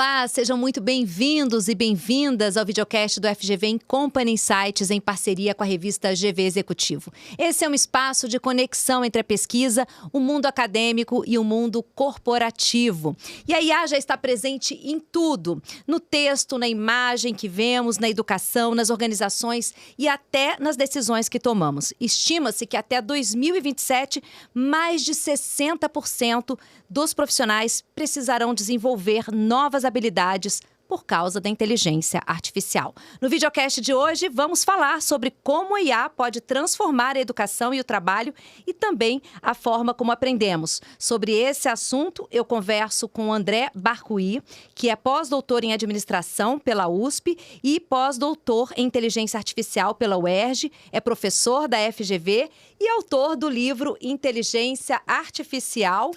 Olá, sejam muito bem-vindos e bem-vindas ao videocast do FGV Incompany Insights em parceria com a revista GV Executivo. Esse é um espaço de conexão entre a pesquisa, o mundo acadêmico e o mundo corporativo. E a IA já está presente em tudo, no texto, na imagem que vemos, na educação, nas organizações e até nas decisões que tomamos. Estima-se que até 2027, mais de 60% dos profissionais precisarão desenvolver novas habilidades por causa da inteligência artificial. No videocast de hoje, vamos falar sobre como a IA pode transformar a educação e o trabalho e também a forma como aprendemos. Sobre esse assunto, eu converso com o André Barcuí, que é pós-doutor em administração pela USP e pós-doutor em inteligência artificial pela UERJ, é professor da FGV e autor do livro Inteligência Artificial,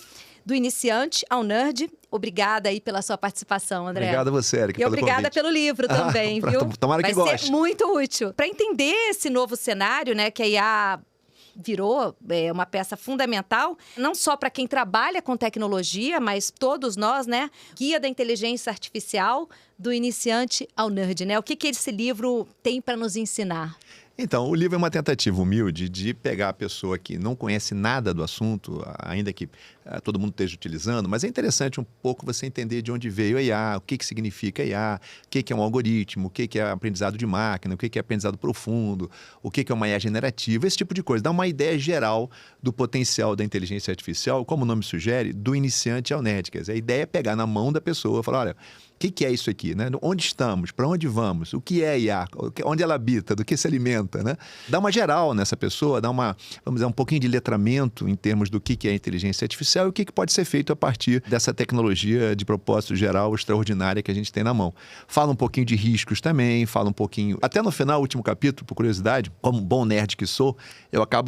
do iniciante ao nerd. Obrigada aí pela sua participação, André. Obrigado a você, Érica, pelo convite. E obrigada pelo livro também, viu? Tomara que goste. Vai ser muito útil. Para entender esse novo cenário, né, que a IA virou uma peça fundamental, não só para quem trabalha com tecnologia, mas todos nós, né? Guia da inteligência artificial, do iniciante ao nerd, né? O que esse livro tem para nos ensinar? Então, o livro é uma tentativa humilde de pegar a pessoa que não conhece nada do assunto, ainda que todo mundo esteja utilizando, mas é interessante um pouco você entender de onde veio a IA, o que significa a IA, o que é um algoritmo, o que é aprendizado de máquina, o que é aprendizado profundo, o que é uma IA generativa, esse tipo de coisa. Dá uma ideia geral do potencial da inteligência artificial, como o nome sugere, do iniciante ao nerd. Quer dizer, a ideia é pegar na mão da pessoa e falar, olha, o que é isso aqui, né? Onde estamos? Para onde vamos? O que é IA? Onde ela habita? Do que se alimenta, né? Dá uma geral nessa pessoa, dá uma, vamos dizer, um pouquinho de letramento em termos do que é inteligência artificial e o que pode ser feito a partir dessa tecnologia de propósito geral extraordinária que a gente tem na mão. Fala um pouquinho de riscos também, fala um pouquinho... Até no final, o último capítulo, por curiosidade, como bom nerd que sou,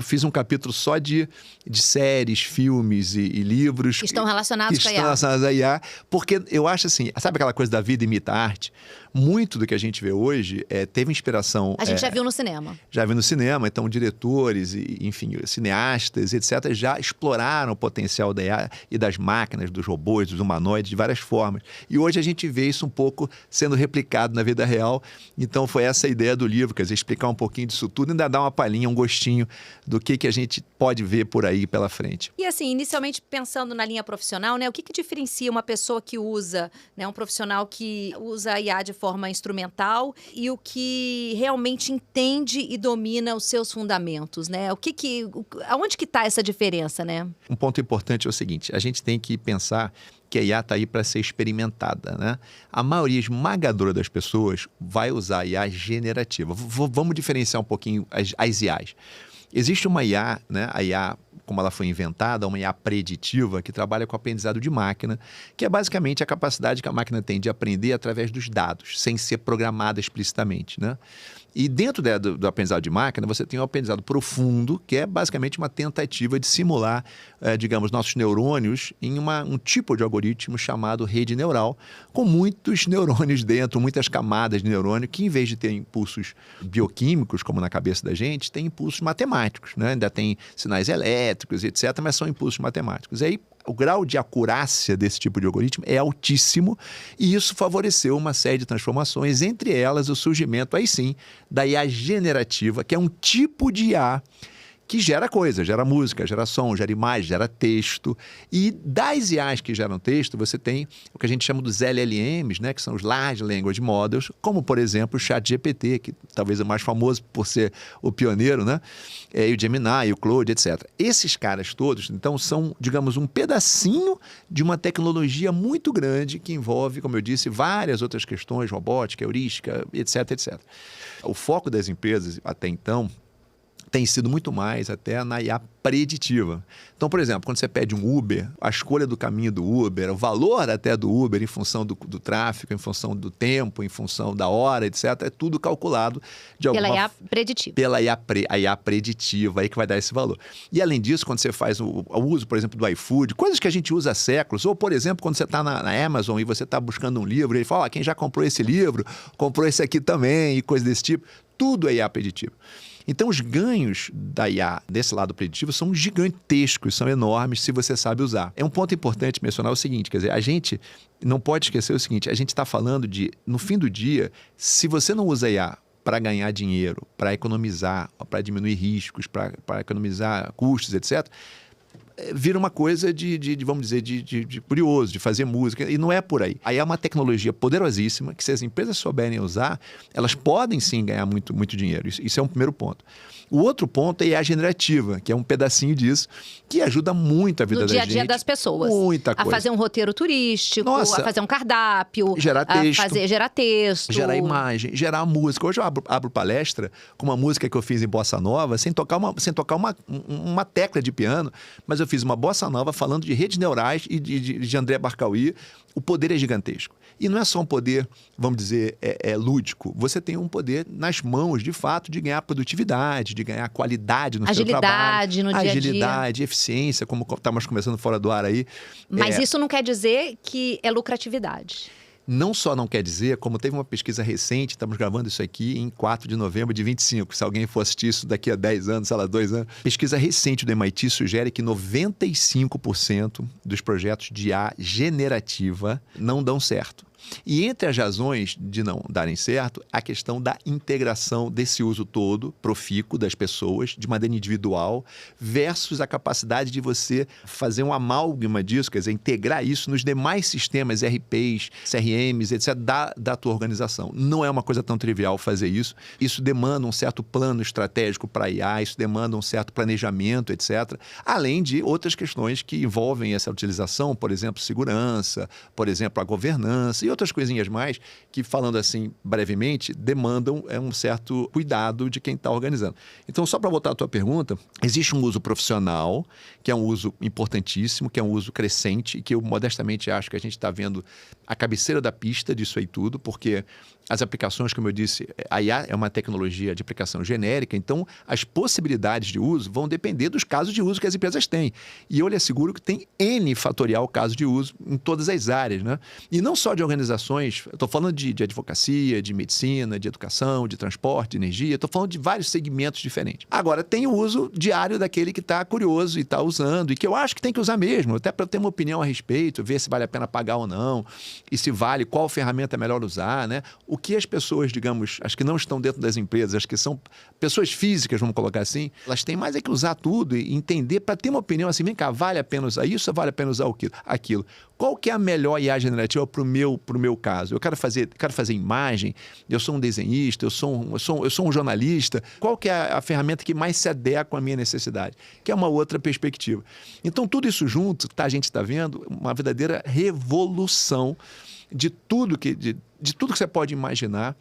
fiz um capítulo só de séries, filmes e livros... Que estão relacionados com a IA. Relacionados à IA, porque eu acho assim, sabe aquela coisa da vida imita a arte? Muito do que a gente vê hoje teve inspiração... A gente já viu no cinema. Já viu no cinema, então diretores, enfim, cineastas, etc., já exploraram o potencial da IA e das máquinas, dos robôs, dos humanoides, de várias formas. E hoje a gente vê isso um pouco sendo replicado na vida real. Então foi essa a ideia do livro, quer dizer, explicar um pouquinho disso tudo, ainda dar uma palhinha, um gostinho do que a gente pode ver por aí pela frente. E assim, inicialmente pensando na linha profissional, né, o que diferencia uma pessoa que usa, né, um profissional que usa a IA de forma instrumental e o que realmente entende e domina os seus fundamentos, né? Aonde que está essa diferença, né? Um ponto importante é o seguinte, a gente tem que pensar que a IA está aí para ser experimentada, né? A maioria esmagadora das pessoas vai usar a IA generativa. Vamos diferenciar um pouquinho as IAs. Existe uma IA, né? A IA, como ela foi inventada, uma IA preditiva que trabalha com aprendizado de máquina, que é basicamente a capacidade que a máquina tem de aprender através dos dados, sem ser programada explicitamente, né? E dentro do aprendizado de máquina, você tem o aprendizado profundo, que é basicamente uma tentativa de simular, digamos, nossos neurônios em um tipo de algoritmo chamado rede neural, com muitos neurônios dentro, muitas camadas de neurônio, que em vez de ter impulsos bioquímicos, como na cabeça da gente, tem impulsos matemáticos, né? Ainda tem sinais elétricos, etc., mas são impulsos matemáticos. E aí, o grau de acurácia desse tipo de algoritmo é altíssimo e isso favoreceu uma série de transformações, entre elas o surgimento, aí sim, da IA generativa, que é um tipo de IA que gera coisa, gera música, gera som, gera imagem, gera texto. E das IAs que geram texto, você tem o que a gente chama dos LLMs, né, que são os Large Language Models, como, por exemplo, o ChatGPT, que talvez é o mais famoso por ser o pioneiro, né? E o Gemini, o Claude, etc. Esses caras todos, então, são, digamos, um pedacinho de uma tecnologia muito grande que envolve, como eu disse, várias outras questões, robótica, heurística, etc, etc. O foco das empresas, até então, tem sido muito mais até na IA preditiva. Então, por exemplo, quando você pede um Uber, a escolha do caminho do Uber, o valor até do Uber em função do tráfego, em função do tempo, em função da hora, etc., é tudo calculado de alguma... Pela IA preditiva. Pela IA preditiva, aí que vai dar esse valor. E além disso, quando você faz o uso, por exemplo, do iFood, coisas que a gente usa há séculos, ou, por exemplo, quando você está na Amazon e você está buscando um livro, ele fala, quem já comprou esse livro, comprou esse aqui também, e coisa desse tipo, tudo é IA preditiva. Então, os ganhos da IA desse lado preditivo são gigantescos, são enormes se você sabe usar. É um ponto importante mencionar o seguinte, quer dizer, a gente não pode esquecer o seguinte, a gente está falando de, no fim do dia, se você não usa IA para ganhar dinheiro, para economizar, para diminuir riscos, para economizar custos, etc., vira uma coisa vamos dizer, de curioso, de fazer música, e não é por aí. Aí é uma tecnologia poderosíssima, que se as empresas souberem usar, elas podem sim ganhar muito, muito dinheiro. Isso é um primeiro ponto. O outro ponto é a generativa, que é um pedacinho disso, que ajuda muito a vida da gente. No dia a dia das pessoas. Muita coisa. A fazer um roteiro turístico, Nossa, a fazer um cardápio, gerar texto, gerar texto. Gerar imagem, gerar música. Hoje eu abro palestra com uma música que eu fiz em Bossa Nova, sem tocar uma tecla de piano, mas eu fiz uma Bossa Nova falando de redes neurais e de André Barcauí. O poder é gigantesco. E não é só um poder, vamos dizer, lúdico. Você tem um poder nas mãos, de fato, de ganhar produtividade, de ganhar qualidade no seu trabalho. Agilidade no dia a dia. Agilidade, eficiência, como estávamos conversando fora do ar aí. Mas isso não quer dizer que é lucratividade. Não só não quer dizer, como teve uma pesquisa recente, estamos gravando isso aqui em 4 de novembro de 25, se alguém for assistir isso daqui a 10 anos, sei lá, 2 anos. Pesquisa recente do MIT sugere que 95% dos projetos de IA generativa não dão certo. E entre as razões de não darem certo, a questão da integração desse uso todo, profícuo das pessoas, de maneira individual, versus a capacidade de você fazer um amálgama disso, quer dizer, integrar isso nos demais sistemas, RPs, CRMs, etc., da tua organização. Não é uma coisa tão trivial fazer isso. Isso demanda um certo plano estratégico para IA, isso demanda um certo planejamento, etc., além de outras questões que envolvem essa utilização, por exemplo, segurança, por exemplo, a governança e outras coisinhas mais que, falando assim brevemente, demandam um certo cuidado de quem está organizando. Então, só para voltar à tua pergunta, existe um uso profissional, que é um uso importantíssimo, que é um uso crescente, e que eu modestamente acho que a gente está vendo a cabeceira da pista disso aí tudo, porque as aplicações, como eu disse, a IA é uma tecnologia de aplicação genérica, então as possibilidades de uso vão depender dos casos de uso que as empresas têm. E eu lhe asseguro que tem N fatorial caso de uso em todas as áreas, né? E não só de organizações, estou falando de advocacia, de medicina, de educação, de transporte, de energia, estou falando de vários segmentos diferentes. Agora, tem o uso diário daquele que está curioso e está usando, e que eu acho que tem que usar mesmo, até para eu ter uma opinião a respeito, ver se vale a pena pagar ou não, e se vale, qual ferramenta é melhor usar, né? O que as pessoas, digamos, as que não estão dentro das empresas, as que são pessoas físicas, vamos colocar assim, elas têm mais é que usar tudo e entender para ter uma opinião assim, vem cá, vale a pena usar isso ou vale a pena usar aquilo? Qual que é a melhor IA generativa para o meu caso? Eu quero fazer imagem, eu sou um desenhista, eu sou um jornalista. Qual que é a ferramenta que mais se adequa à minha necessidade? Que é uma outra perspectiva. Então, tudo isso junto, a gente está vendo uma verdadeira revolução de tudo que você pode imaginar.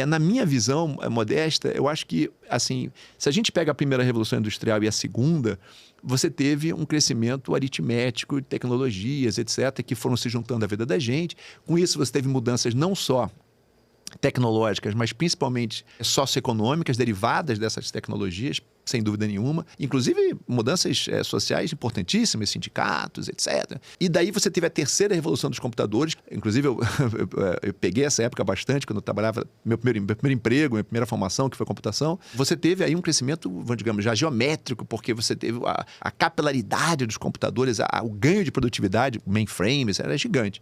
Na minha visão modesta, eu acho que, assim, se a gente pega a primeira Revolução Industrial e a segunda, você teve um crescimento aritmético de tecnologias, etc., que foram se juntando à vida da gente. Com isso, você teve mudanças não só tecnológicas, mas principalmente socioeconômicas derivadas dessas tecnologias, sem dúvida nenhuma. Inclusive, mudanças sociais importantíssimas, sindicatos, etc. E daí você teve a terceira revolução dos computadores. Inclusive, eu peguei essa época bastante, quando eu trabalhava, meu primeiro emprego, minha primeira formação, que foi computação. Você teve aí um crescimento, digamos, já geométrico, porque você teve a capilaridade dos computadores, o ganho de produtividade, mainframes, era gigante.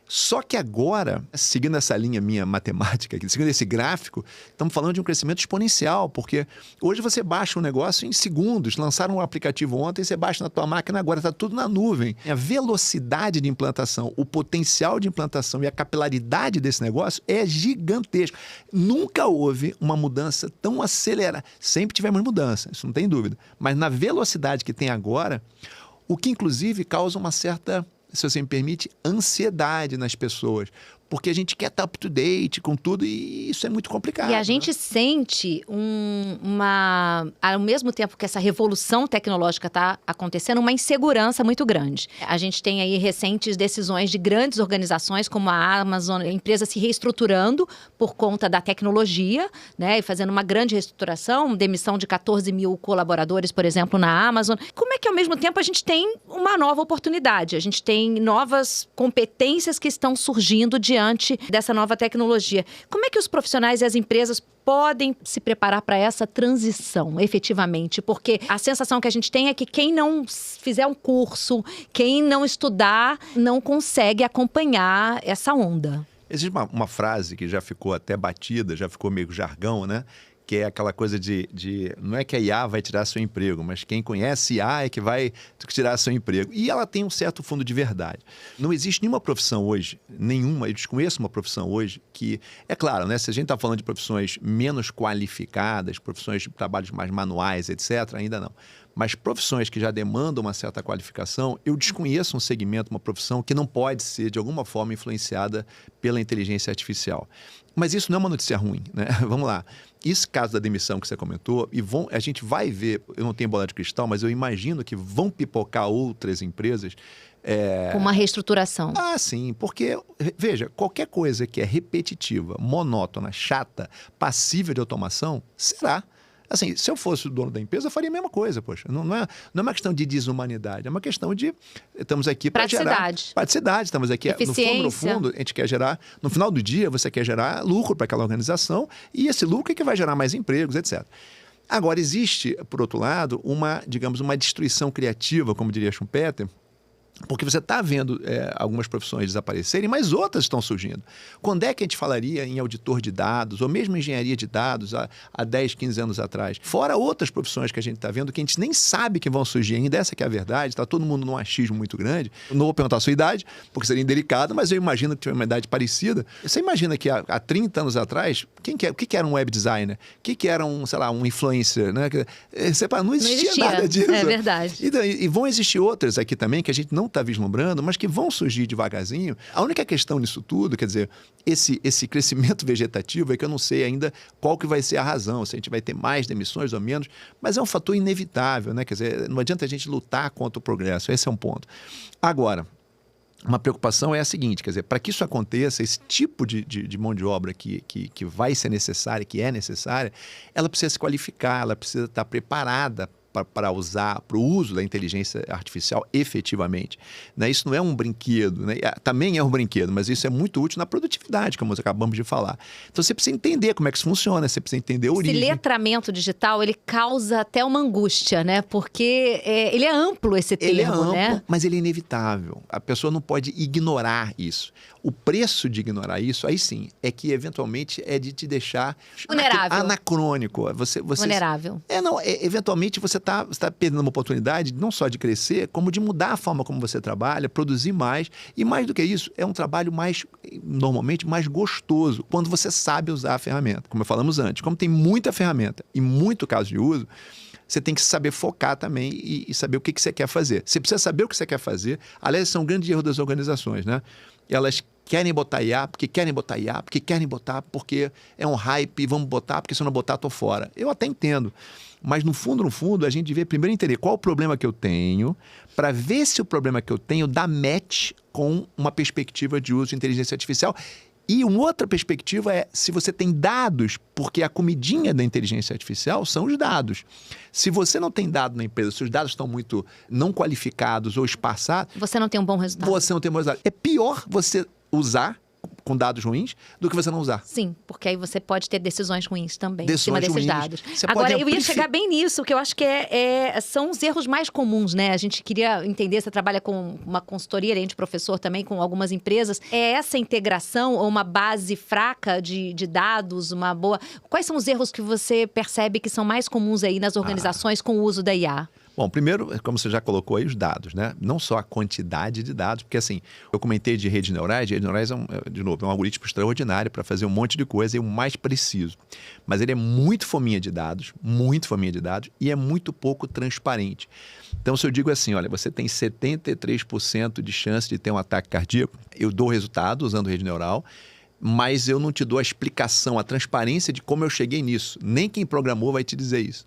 Só que agora, seguindo essa linha minha matemática, seguindo esse gráfico, estamos falando de um crescimento exponencial, porque hoje você baixa um negócio em segundos, lançaram um aplicativo ontem, você baixa na tua máquina agora, está tudo na nuvem. A velocidade de implantação, o potencial de implantação e a capilaridade desse negócio é gigantesco. Nunca houve uma mudança tão acelerada. Sempre tivemos mudança, isso não tem dúvida. Mas na velocidade que tem agora, o que inclusive causa uma certa, se você me permite, ansiedade nas pessoas. Porque a gente quer estar up-to-date com tudo e isso é muito complicado. E a gente sente ao mesmo tempo que essa revolução tecnológica está acontecendo, uma insegurança muito grande. A gente tem aí recentes decisões de grandes organizações como a Amazon, a empresa se reestruturando por conta da tecnologia, né, e fazendo uma grande reestruturação, demissão de 14 mil colaboradores, por exemplo, na Amazon. Como é que, ao mesmo tempo, a gente tem uma nova oportunidade? A gente tem novas competências que estão surgindo diante dessa nova tecnologia. Como é que os profissionais e as empresas podem se preparar para essa transição, efetivamente? Porque a sensação que a gente tem é que quem não fizer um curso, quem não estudar, não consegue acompanhar essa onda. Existe uma frase que já ficou até batida, já ficou meio jargão, né? Que é aquela coisa não é que a IA vai tirar seu emprego, mas quem conhece IA é que vai tirar seu emprego. E ela tem um certo fundo de verdade. Não existe nenhuma profissão hoje, eu desconheço uma profissão hoje que, é claro, né, se a gente está falando de profissões menos qualificadas, profissões de trabalhos mais manuais, etc., ainda não. Mas profissões que já demandam uma certa qualificação, eu desconheço um segmento, uma profissão que não pode ser, de alguma forma, influenciada pela inteligência artificial. Mas isso não é uma notícia ruim, né? Vamos lá. Esse caso da demissão que você comentou, a gente vai ver, eu não tenho bola de cristal, mas eu imagino que vão pipocar outras empresas. Com uma reestruturação. Ah, sim, porque, veja, qualquer coisa que é repetitiva, monótona, chata, passível de automação, será. Assim, se eu fosse o dono da empresa, eu faria a mesma coisa, poxa. Não é uma questão de desumanidade, é uma questão de... Estamos aqui para gerar... Praticidade. Estamos aqui, no fundo, a gente quer gerar... No final do dia, você quer gerar lucro para aquela organização e esse lucro é que vai gerar mais empregos, etc. Agora, existe, por outro lado, uma destruição criativa, como diria Schumpeter, porque você está vendo algumas profissões desaparecerem, mas outras estão surgindo. Quando é que a gente falaria em auditor de dados, ou mesmo engenharia de dados, há 10, 15 anos atrás? Fora outras profissões que a gente está vendo que a gente nem sabe que vão surgir ainda, essa que é a verdade, está todo mundo num achismo muito grande. Eu não vou perguntar a sua idade, porque seria indelicado, mas eu imagino que tiver uma idade parecida. Você imagina que há 30 anos atrás, o que era um web designer? O que era um influencer? Né? Não existia nada disso. É verdade. E vão existir outras aqui também, que a gente não está vislumbrando, mas que vão surgir devagarzinho. A única questão nisso tudo, quer dizer, esse crescimento vegetativo é que eu não sei ainda qual que vai ser a razão, se a gente vai ter mais demissões ou menos, mas é um fator inevitável, né? Quer dizer, não adianta a gente lutar contra o progresso, esse é um ponto. Agora, uma preocupação é a seguinte, quer dizer, para que isso aconteça, esse tipo de mão de obra que vai ser necessária, que é necessária, ela precisa se qualificar, ela precisa estar preparada para o uso da inteligência artificial efetivamente. Né? Isso não é um brinquedo, né? Também é um brinquedo, mas isso é muito útil na produtividade, como nós acabamos de falar. Então você precisa entender como é que isso funciona, você precisa entender a origem. Esse letramento digital, ele causa até uma angústia, né? Porque ele é amplo, esse termo, ele é amplo, né? Mas ele é inevitável. A pessoa não pode ignorar isso. O preço de ignorar isso, aí sim, é que eventualmente é de te deixar vulnerável. Anacrônico. Vulnerável. Eventualmente você está perdendo uma oportunidade não só de crescer, como de mudar a forma como você trabalha, produzir mais. E mais do que isso, é um trabalho normalmente mais gostoso, quando você sabe usar a ferramenta. Como falamos antes, como tem muita ferramenta e muito caso de uso, você tem que saber focar também e saber o que você quer fazer. Você precisa saber o que você quer fazer. Aliás, esse é um grande erro das organizações, né? Elas querem botar IA, porque querem botar IA, porque querem botar, porque é um hype, vamos botar, porque se eu não botar, tô fora. Eu até entendo. Mas, no fundo, a gente devia primeiro entender qual o problema que eu tenho, para ver se o problema que eu tenho dá match com uma perspectiva de uso de inteligência artificial. E uma outra perspectiva é se você tem dados, porque a comidinha da inteligência artificial são os dados. Se você não tem dado na empresa, se os dados estão muito não qualificados ou espaçados... Você não tem um bom resultado. Você não tem um bom resultado. É pior você usar com dados ruins do que você não usar. Sim, porque aí você pode ter decisões ruins também decisões em cima desses dados. Agora, eu ia chegar bem nisso, que eu acho que são os erros mais comuns, né? A gente queria entender, você trabalha com uma consultoria, além de professor também, com algumas empresas. É essa integração ou uma base fraca de dados, uma boa... Quais são os erros que você percebe que são mais comuns aí nas organizações com o uso da IA? Bom, primeiro, como você já colocou aí, os dados, né? Não só a quantidade de dados, porque assim, eu comentei de redes neurais, de novo, é um algoritmo extraordinário para fazer um monte de coisa e o mais preciso. Mas ele é muito fominha de dados, e é muito pouco transparente. Então, se eu digo assim, olha, você tem 73% de chance de ter um ataque cardíaco, eu dou o resultado usando rede neural, mas eu não te dou a explicação, a transparência de como eu cheguei nisso. Nem quem programou vai te dizer isso.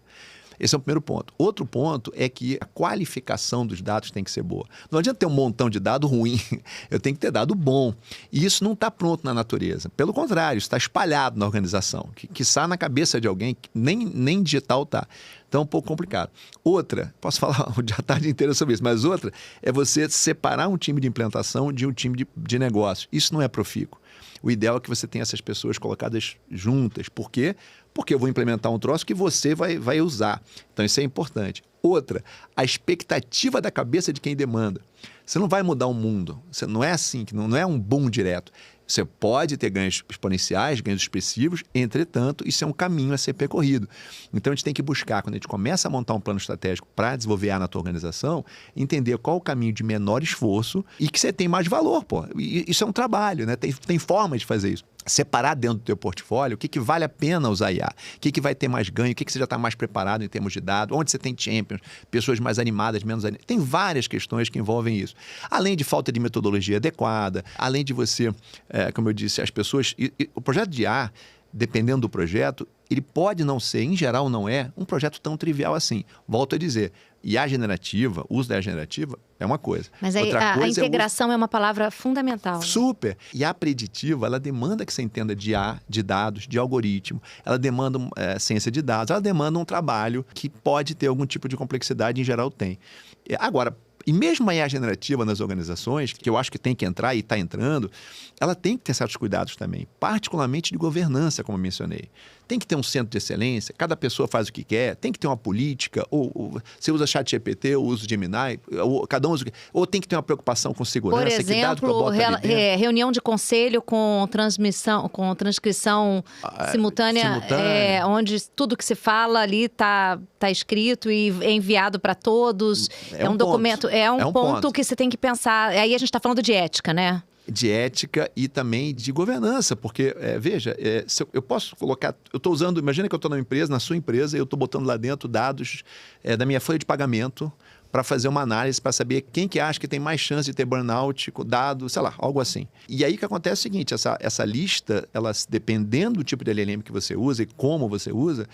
Esse é o primeiro ponto. Outro ponto é que a qualificação dos dados tem que ser boa. Não adianta ter um montão de dado ruim, eu tenho que ter dado bom. E isso não está pronto na natureza. Pelo contrário, isso está espalhado na organização, que está na cabeça de alguém, que nem digital está. Então é um pouco complicado. Outra, posso falar a tarde inteira sobre isso, mas outra é você separar um time de implantação de um time de negócio. Isso não é profícuo. O ideal é que você tenha essas pessoas colocadas juntas. Por quê? Porque eu vou implementar um troço que você vai usar. Então, isso é importante. Outra, a expectativa da cabeça de quem demanda. Você não vai mudar o mundo. Não é assim, não é um boom direto. Você pode ter ganhos exponenciais, ganhos expressivos, entretanto, isso é um caminho a ser percorrido. Então, a gente tem que buscar, quando a gente começa a montar um plano estratégico para desenvolver a na tua organização, entender qual o caminho de menor esforço e que você tem mais valor, pô. E isso é um trabalho, né? Tem formas de fazer isso. Separar dentro do teu portfólio o que vale a pena usar IA, o que vai ter mais ganho, o que você já está mais preparado em termos de dados, onde você tem champions, pessoas mais animadas, menos animadas. Tem várias questões que envolvem isso. Além de falta de metodologia adequada, além de você, como eu disse, as pessoas... o projeto de IA, dependendo do projeto, ele pode não ser, em geral não é, um projeto tão trivial assim. Volto a dizer, IA generativa, o uso da IA generativa é uma coisa. Mas aí a integração é uma palavra fundamental. Super. Né? IA preditiva, ela demanda que você entenda de IA, de dados, de algoritmo. Ela demanda ciência de dados, ela demanda um trabalho que pode ter algum tipo de complexidade, em geral tem. Agora, e mesmo a IA generativa nas organizações, que eu acho que tem que entrar e está entrando, ela tem que ter certos cuidados também, particularmente de governança, como eu mencionei. Tem que ter um centro de excelência, cada pessoa faz o que quer, tem que ter uma política, ou você usa ChatGPT, ou usa o Gemini, ou cada um usa o que... Ou tem que ter uma preocupação com segurança. Por exemplo, reunião de conselho com transcrição simultânea. Onde tudo que se fala ali está escrito e é enviado para todos. É um documento, é um ponto que você tem que pensar. Aí a gente está falando de ética, né? De ética e também de governança, porque, veja, eu posso colocar... Eu estou usando... Imagina que eu estou numa empresa, na sua empresa, e eu estou botando lá dentro dados da minha folha de pagamento para fazer uma análise, para saber quem que acha que tem mais chance de ter burnout, dado, sei lá, algo assim. E aí o que acontece é o seguinte, essa lista, dependendo do tipo de LLM que você usa e como você usa,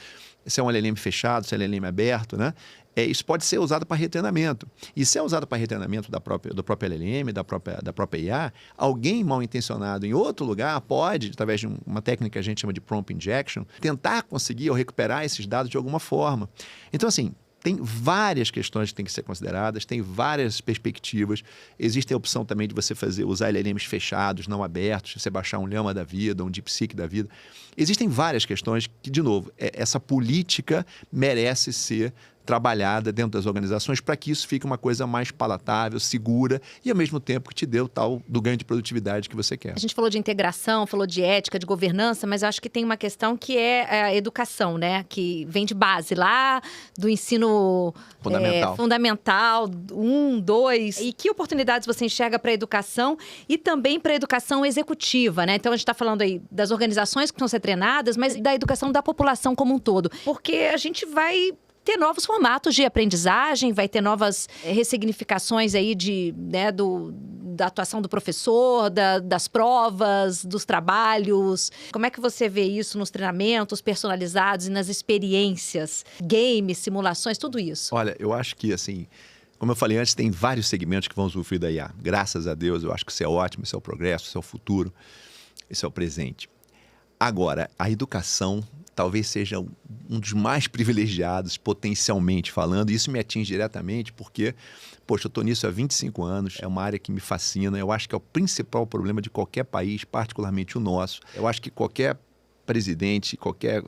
se é um LLM fechado, se é um LLM aberto, né? Isso pode ser usado para retreinamento. E se é usado para retreinamento do próprio LLM, da própria IA, alguém mal intencionado em outro lugar pode, através de uma técnica que a gente chama de prompt injection, tentar conseguir ou recuperar esses dados de alguma forma. Então, assim, tem várias questões que têm que ser consideradas, tem várias perspectivas. Existe a opção também de você usar LLMs fechados, não abertos, você baixar um Llama da vida, um DeepSeek da vida. Existem várias questões que, de novo, essa política merece ser trabalhada dentro das organizações para que isso fique uma coisa mais palatável, segura e, ao mesmo tempo, que te dê o tal do ganho de produtividade que você quer. A gente falou de integração, falou de ética, de governança, mas eu acho que tem uma questão que é a educação, né? Que vem de base lá do ensino fundamental 1, 2. E que oportunidades você enxerga para a educação e também para a educação executiva, né? Então, a gente está falando aí das organizações que precisam ser treinadas, mas da educação da população como um todo. Porque a gente vai ter novos formatos de aprendizagem, vai ter novas ressignificações aí da atuação do professor, das provas, dos trabalhos. Como é que você vê isso nos treinamentos personalizados e nas experiências, games, simulações, tudo isso? Olha, eu acho que, assim, como eu falei antes, tem vários segmentos que vão usufruir da IA. Graças a Deus, eu acho que isso é ótimo, isso é o progresso, isso é o futuro, isso é o presente. Agora, a educação talvez seja um dos mais privilegiados, potencialmente falando, e isso me atinge diretamente porque, poxa, eu estou nisso há 25 anos, é uma área que me fascina, eu acho que é o principal problema de qualquer país, particularmente o nosso. Eu acho que qualquer presidente,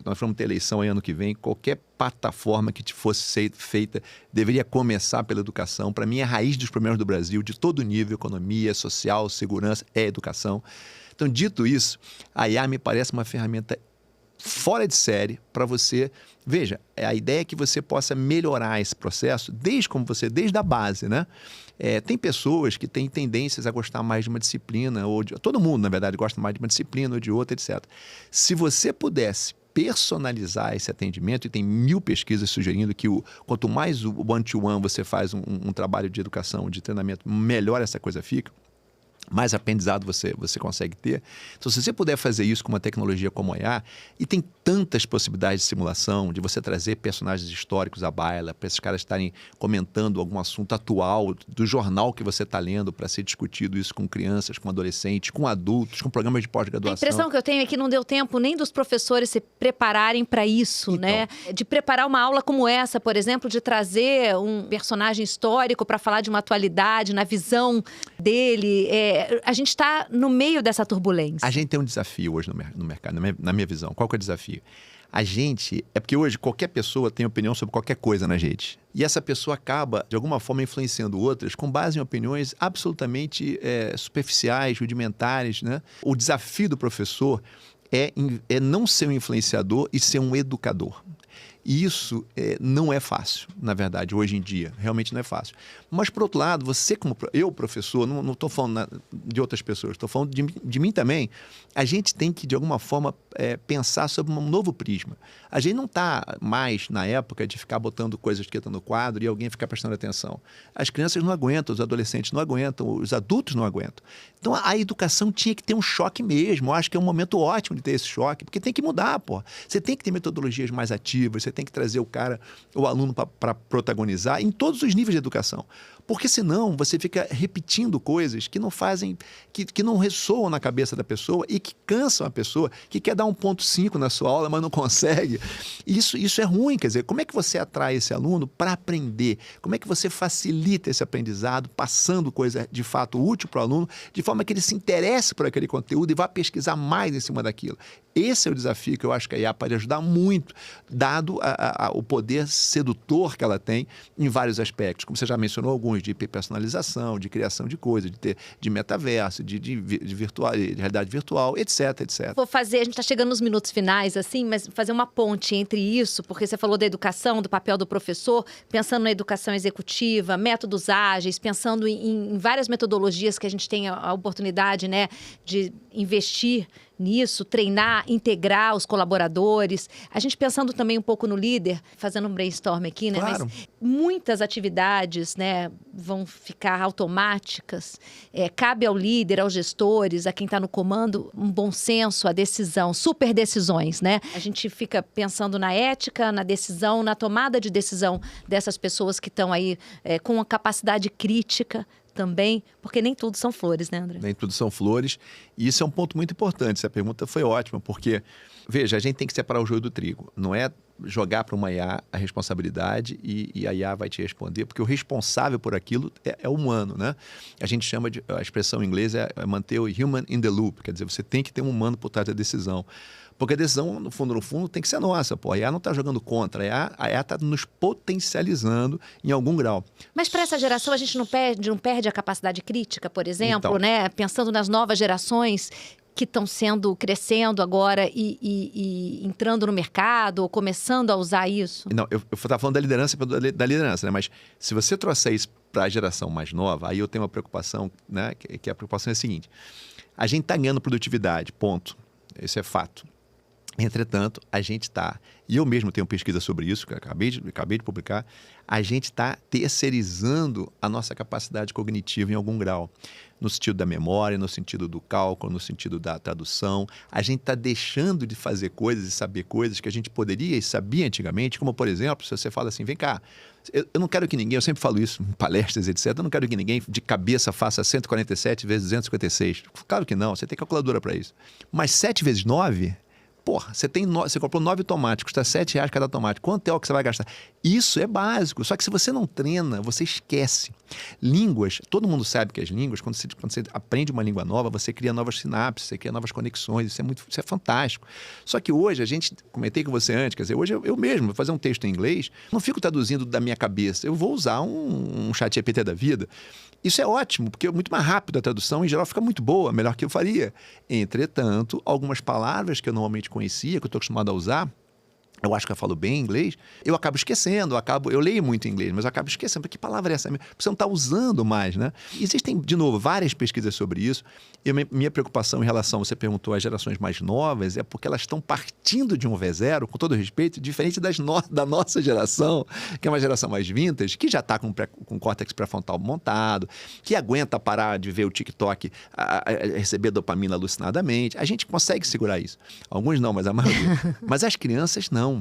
nós vamos ter eleição aí ano que vem, qualquer plataforma que fosse ser feita deveria começar pela educação. Para mim, a raiz dos problemas do Brasil, de todo nível, economia, social, segurança, é educação. Então, dito isso, a IA me parece uma ferramenta fora de série para você... Veja, a ideia é que você possa melhorar esse processo desde a base, né? Tem pessoas que têm tendências a gostar mais de uma disciplina, todo mundo, na verdade, gosta mais de uma disciplina ou de outra, etc. Se você pudesse personalizar esse atendimento, e tem 1000 pesquisas sugerindo que quanto mais o one-to-one você faz um trabalho de educação, de treinamento, melhor essa coisa fica, mais aprendizado você consegue ter. Então, se você puder fazer isso com uma tecnologia como a IA, e tem tantas possibilidades de simulação, de você trazer personagens históricos à baila, para esses caras estarem comentando algum assunto atual do jornal que você está lendo, para ser discutido isso com crianças, com adolescentes, com adultos, com programas de pós-graduação. A impressão que eu tenho é que não deu tempo nem dos professores se prepararem para isso, então, né? De preparar uma aula como essa, por exemplo, de trazer um personagem histórico para falar de uma atualidade, na visão dele, a gente está no meio dessa turbulência. A gente tem um desafio hoje no mercado, na minha visão. Qual que é o desafio? É porque hoje qualquer pessoa tem opinião sobre qualquer coisa na rede. E essa pessoa acaba, de alguma forma, influenciando outras com base em opiniões absolutamente superficiais, rudimentares, né? O desafio do professor é não ser um influenciador e ser um educador. E isso não é fácil, na verdade, hoje em dia. Realmente não é fácil. Mas, por outro lado, você como professor, não estou falando de outras pessoas, estou falando de mim também, a gente tem que, de alguma forma, pensar sobre um novo prisma. A gente não está mais na época de ficar botando coisas que estão no quadro e alguém ficar prestando atenção. As crianças não aguentam, os adolescentes não aguentam, os adultos não aguentam. Então, a educação tinha que ter um choque mesmo. Eu acho que é um momento ótimo de ter esse choque, porque tem que mudar, pô. Você tem que ter metodologias mais ativas, você tem que trazer o aluno para protagonizar em todos os níveis de educação. Porque senão você fica repetindo coisas que não fazem, que não ressoam na cabeça da pessoa e que cansam a pessoa, que quer dar 1,5 na sua aula, mas não consegue. Isso é ruim, quer dizer, como é que você atrai esse aluno para aprender? Como é que você facilita esse aprendizado, passando coisa de fato útil para o aluno, de forma que ele se interesse por aquele conteúdo e vá pesquisar mais em cima daquilo? Esse é o desafio que eu acho que a IA pode ajudar muito, dado o poder sedutor que ela tem em vários aspectos. Como você já mencionou, alguns de hiperpersonalização, de criação de coisas, de metaverso, de realidade virtual, etc, etc. A gente está chegando nos minutos finais, assim, mas fazer uma ponte entre isso, porque você falou da educação, do papel do professor, pensando na educação executiva, métodos ágeis, pensando em várias metodologias que a gente tem a oportunidade, né, de investir nisso, treinar, integrar os colaboradores. A gente pensando também um pouco no líder, fazendo um brainstorm aqui, né? Claro. Mas muitas atividades, né, vão ficar automáticas. Cabe ao líder, aos gestores, a quem está no comando, um bom senso, a decisão, super decisões, né? A gente fica pensando na ética, na decisão, na tomada de decisão dessas pessoas que estão aí com a capacidade crítica também, porque nem tudo são flores, né, André? Nem tudo são flores. E isso é um ponto muito importante. Essa pergunta foi ótima, porque, veja, a gente tem que separar o joio do trigo. Não é jogar para uma IA a responsabilidade e a IA vai te responder, porque o responsável por aquilo é humano, né? A gente chama a expressão em inglês é manter o human in the loop, quer dizer, você tem que ter um humano por trás da decisão. Porque a decisão, no fundo, tem que ser nossa, pô. A IA não está jogando contra, a IA está nos potencializando em algum grau. Mas para essa geração a gente não perde a capacidade crítica, por exemplo, Então, né? Pensando nas novas gerações que estão crescendo agora e entrando no mercado, ou começando a usar isso? Não, eu estava falando da liderança, né? Mas se você trouxer isso para a geração mais nova, aí eu tenho uma preocupação, né? Que a preocupação é a seguinte: a gente está ganhando produtividade, ponto. Isso é fato. Entretanto, a gente está, e eu mesmo tenho pesquisa sobre isso, que eu acabei de publicar, a gente está terceirizando a nossa capacidade cognitiva em algum grau. No sentido da memória, no sentido do cálculo, no sentido da tradução. A gente está deixando de fazer coisas e saber coisas que a gente poderia e sabia antigamente, como, por exemplo, se você fala assim, vem cá, eu não quero que ninguém, eu sempre falo isso em palestras, etc., eu não quero que ninguém de cabeça faça 147 vezes 256. Claro que não, você tem calculadora para isso. Mas 7 vezes 9... Porra, você comprou 9 tomates, custa R$7 cada tomate. Quanto é o que você vai gastar? Isso é básico. Só que se você não treina, você esquece. Línguas, todo mundo sabe que as línguas, quando você aprende uma língua nova, você cria novas sinapses, você cria novas conexões. Isso é fantástico. Só que hoje, comentei com você antes, quer dizer, hoje eu mesmo vou fazer um texto em inglês, não fico traduzindo da minha cabeça. Eu vou usar um chat GPT da vida. Isso é ótimo, porque é muito mais rápido a tradução, em geral fica muito boa, melhor que eu faria. Entretanto, algumas palavras que eu normalmente conhecia, que eu estou acostumado a usar, eu acho que eu falo bem inglês, eu acabo esquecendo, eu leio muito inglês, mas eu acabo esquecendo, que palavra é essa? Você não está usando mais, né? Existem, de novo, várias pesquisas sobre isso, e minha preocupação em relação, você perguntou, às gerações mais novas, é porque elas estão partindo de um V0, com todo respeito, diferente da nossa geração, que é uma geração mais vintage, que já está com córtex pré-frontal montado, que aguenta parar de ver o TikTok, receber dopamina alucinadamente. A gente consegue segurar isso. Alguns não, mas a maioria. Mas as crianças não.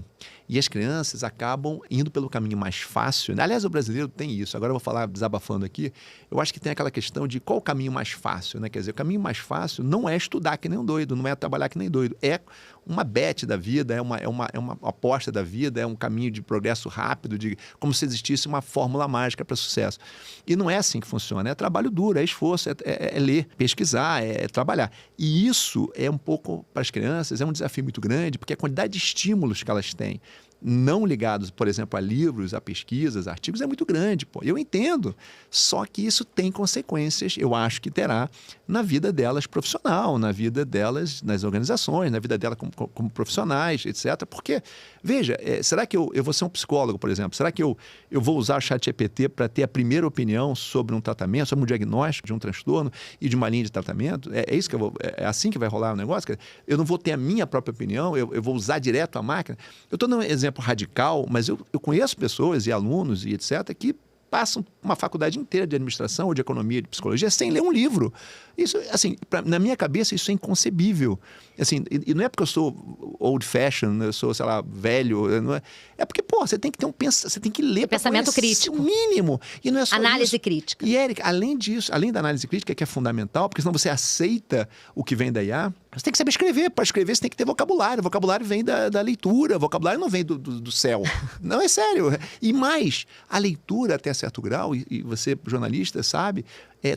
E as crianças acabam indo pelo caminho mais fácil. Aliás, o brasileiro tem isso. Agora eu vou falar, desabafando aqui, eu acho que tem aquela questão de qual o caminho mais fácil, né? Quer dizer, o caminho mais fácil não é estudar que nem um doido, não é trabalhar que nem doido. É uma bet da vida, é uma aposta da vida, é um caminho de progresso rápido, como se existisse uma fórmula mágica para sucesso. E não é assim que funciona, é trabalho duro, é esforço, é ler, pesquisar, é trabalhar. E isso é um pouco, para as crianças, é um desafio muito grande, porque a quantidade de estímulos que elas têm, não ligados, por exemplo, a livros, a pesquisas, a artigos, é muito grande. Pô. Eu entendo. Só que isso tem consequências, eu acho que terá, na vida delas profissional, na vida delas nas organizações, na vida delas como profissionais, etc. Porque, veja, será que eu vou ser um psicólogo, por exemplo? Será que eu vou usar o ChatGPT para ter a primeira opinião sobre um tratamento, sobre um diagnóstico de um transtorno e de uma linha de tratamento? É isso que é assim que vai rolar o negócio? Eu não vou ter a minha própria opinião, eu vou usar direto a máquina? Eu estou dando um exemplo radical, mas eu conheço pessoas e alunos e etc. que passam uma faculdade inteira de administração ou de economia, de psicologia, sem ler um livro. Isso, assim, na minha cabeça, isso é inconcebível. Assim, e não é porque eu sou old fashion, eu sou, sei lá, velho, não é. É porque, pô, você tem que ter você tem que ler pensamento crítico. O mínimo. E não é só análise isso. crítica. E, Érica, além disso, além da análise crítica, que é fundamental, porque senão você aceita o que vem da IA, você tem que saber escrever. Para escrever, você tem que ter vocabulário. O vocabulário vem da leitura. O vocabulário não vem do céu. Não, é sério. E mais, a leitura até certo grau, e você, jornalista, sabe,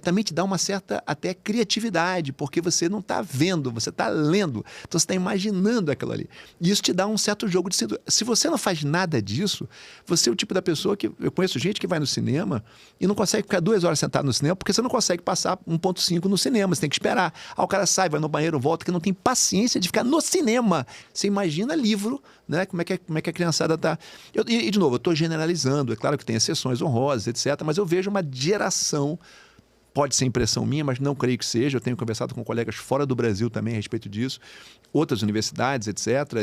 também te dá uma certa até criatividade, porque você não está vendo, você está lendo. Então, você está imaginando aquilo ali. E isso te dá um certo jogo de cintura. Se você não faz nada disso, você é o tipo da pessoa que... Eu conheço gente que vai no cinema e não consegue ficar 2 horas sentado no cinema, porque você não consegue passar 1.5 no cinema, você tem que esperar. Aí o cara sai, vai no banheiro, volta, que não tem paciência de ficar no cinema. Você imagina livro, né? Como é que a criançada está... E, de novo, eu estou generalizando. É claro que tem exceções honrosas, etc., mas eu vejo uma geração... Pode ser impressão minha, mas não creio que seja. Eu tenho conversado com colegas fora do Brasil também a respeito disso, outras universidades, etc.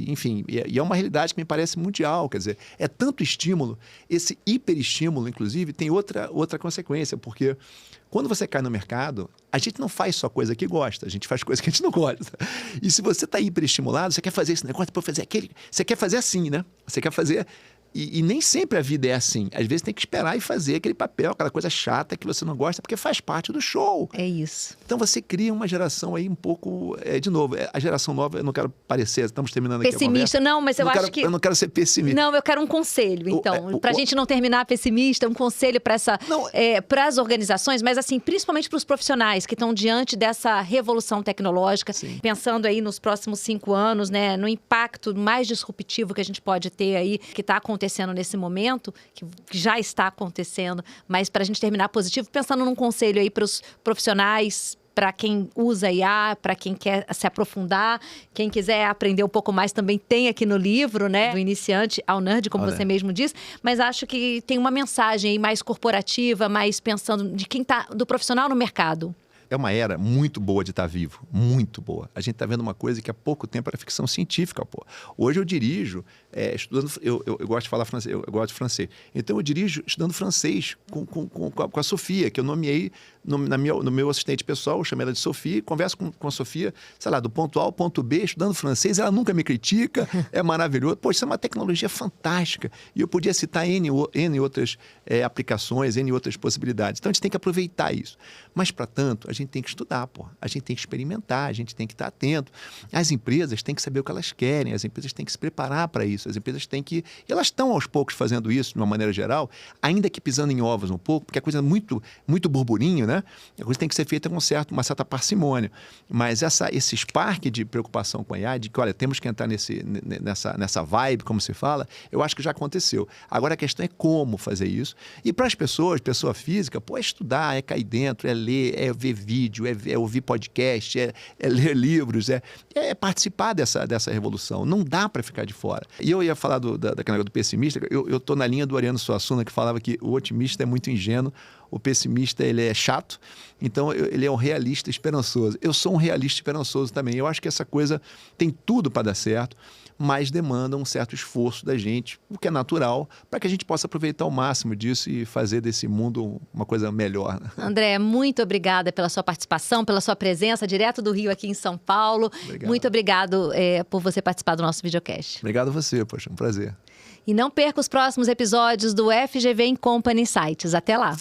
Enfim, é uma realidade que me parece mundial. Quer dizer, é tanto estímulo, esse hiperestímulo, inclusive, tem outra consequência, porque quando você cai no mercado, a gente não faz só coisa que gosta, a gente faz coisa que a gente não gosta. E se você está hiperestimulado, você quer fazer esse negócio, depois fazer aquele, você quer fazer assim, né? Você quer fazer... E nem sempre a vida é assim. Às vezes tem que esperar e fazer aquele papel, aquela coisa chata que você não gosta, porque faz parte do show. É isso. Então você cria uma geração aí um pouco... de novo, a geração nova, eu não quero parecer, estamos terminando aqui pessimista, a conversa. não, mas eu acho que... Eu não quero ser pessimista. Não, eu quero um conselho, então. Pra gente não terminar pessimista, um conselho para para as organizações, mas assim, principalmente para os profissionais que estão diante dessa revolução tecnológica, Sim. Pensando aí nos próximos 5 anos, né, no impacto mais disruptivo que a gente pode ter aí, que está acontecendo nesse momento, que já está acontecendo, mas para a gente terminar positivo, pensando num conselho aí para os profissionais, para quem usa IA, para quem quer se aprofundar, quem quiser aprender um pouco mais também tem aqui no livro, né? Do iniciante ao nerd, como você mesmo diz, mas acho que tem uma mensagem aí mais corporativa, mais pensando de quem tá, do profissional no mercado. É uma era muito boa de estar vivo, muito boa. A gente está vendo uma coisa que há pouco tempo era ficção científica, pô. Hoje eu dirijo estudando, eu gosto de falar francês, eu gosto de francês. Então eu dirijo estudando francês com a Sofia, que eu nomeei no meu assistente pessoal, eu chamei ela de Sofia, converso com a Sofia, sei lá, do ponto A ao ponto B, estudando francês, ela nunca me critica, é maravilhoso. Pô, isso é uma tecnologia fantástica. E eu podia citar N outras aplicações, N outras possibilidades. Então a gente tem que aproveitar isso. Mas, para tanto, a gente tem que estudar, pô. A gente tem que experimentar, a gente tem que estar atento. As empresas têm que saber o que elas querem, as empresas têm que se preparar para isso, as empresas têm que... E elas estão, aos poucos, fazendo isso, de uma maneira geral, ainda que pisando em ovos um pouco, porque a coisa é muito burburinho, né? A coisa tem que ser feita com uma certa parcimônia. Mas esse spark de preocupação com a IA, de que, olha, temos que entrar nessa vibe, como se fala, eu acho que já aconteceu. Agora, a questão é como fazer isso. E para as pessoas, pessoa física, pô, é estudar, é cair dentro, é ler, é ver vídeo, é ouvir podcast, é ler livros, é participar dessa revolução. Não dá para ficar de fora. E eu ia falar daquele negócio do pessimista, eu estou na linha do Ariano Suassuna, que falava que o otimista é muito ingênuo, o pessimista ele é chato, então ele é um realista esperançoso. Eu sou um realista esperançoso também. Eu acho que essa coisa tem tudo para dar certo, mas demanda um certo esforço da gente, o que é natural, para que a gente possa aproveitar o máximo disso e fazer desse mundo uma coisa melhor. Né? André, muito obrigada pela sua participação, pela sua presença direto do Rio aqui em São Paulo. Obrigado. Muito obrigado por você participar do nosso videocast. Obrigado a você, poxa, um prazer. E não perca os próximos episódios do FGV Company Insights. Até lá!